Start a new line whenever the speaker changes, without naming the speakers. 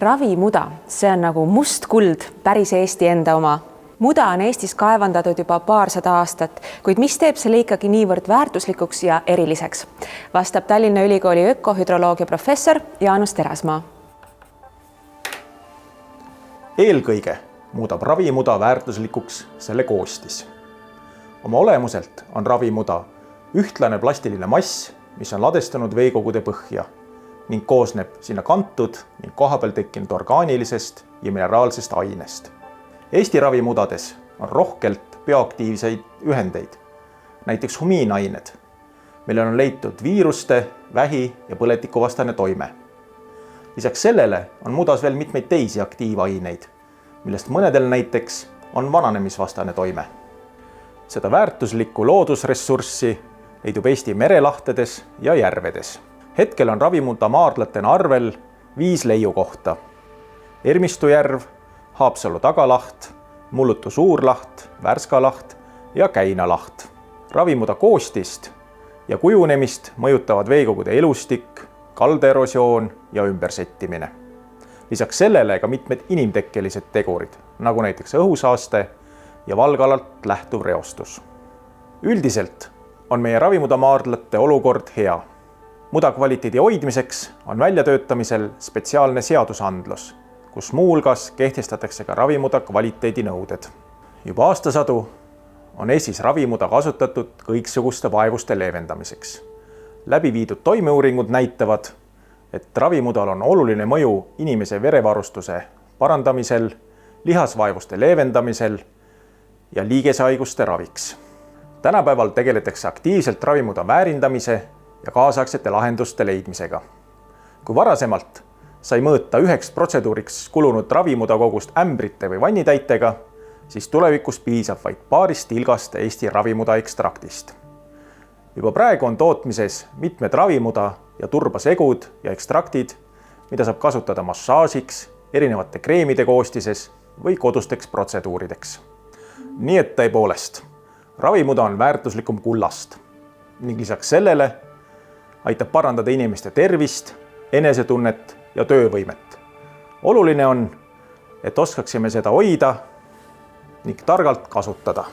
Ravimuda, see on nagu must kuld, päris Eesti enda oma. Muda on Eestis kaevandatud juba paarsada aastat, kuid mis teeb selle ikkagi niivõrd väärtuslikuks ja eriliseks? Vastab Tallinna Ülikooli ökohüdroloogia professor Jaanus Terasmaa.
Eelkõige muudab ravimuda väärtuslikuks selle koostis. Oma olemuselt on ravimuda ühtlane plastiline mass, mis on ladestunud veekogude põhja ning koosneb sinna kantud ning kohapeal tekkinud orgaanilisest ja mineraalsest ainest. Eesti ravimudades on rohkelt bioaktiivseid ühendeid, näiteks humiinained, millel on leitud viiruste, vähi ja põletikuvastane toime. Lisaks sellele on mudas veel mitmeid teisi aktiivaineid, millest mõnedel näiteks on vananemisvastane toime. Seda väärtuslikku loodusressurssi leidub Eesti merelahtedes ja järvedes. Hetkel on ravimuda maardlatena arvel 5 leiukohta. Ermistu järv, Haapsalu tagalaht, Mullutu suurlaht, Värska laht ja Käina laht. Ravimuda koostist ja kujunemist mõjutavad veekogude elustik, kaldeerosioon ja ümbersettimine. Lisaks sellele ka mitmed inimtekkelised tegurid, nagu näiteks õhusaaste ja valgalalt lähtuv reostus. Üldiselt on meie ravimuda maardlate olukord hea. Muda kvaliteedi hoidmiseks on väljatöötamisel spetsiaalne seadusandlus, kus muulgas kehtestatakse ka ravimuda kvaliteedi nõuded. Juba aastasadu on Eestis ravimuda kasutatud kõiksuguste vaevuste leevendamiseks. Läbi viidud toimeuuringud näitavad, et ravimudal on oluline mõju inimese verevarustuse parandamisel, lihasvaevuste leevendamisel ja liigesehaiguste raviks. Tänapäeval tegeletakse aktiivselt ravimuda väärindamise ja kaasaegsete lahenduste leidmisega. Kui varasemalt sai mõõta üheks protseduuriks kulunud ravimuda kogust ämbrite või vannitäitega, siis tulevikus piisab vaid paarist tilgast Eesti ravimuda ekstraktist. Juba praegu on tootmises mitmed ravimuda ja turbasegud ja ekstraktid, mida saab kasutada massaažiks, erinevate kreemide koostises või kodusteks protseduurideks. Nii et tõepoolest, ravimuda on väärtuslikum kullast ning lisaks sellele aitab parandada inimeste tervist, enesetunnet ja töövõimet. Oluline on, et oskaksime seda hoida ning targalt kasutada.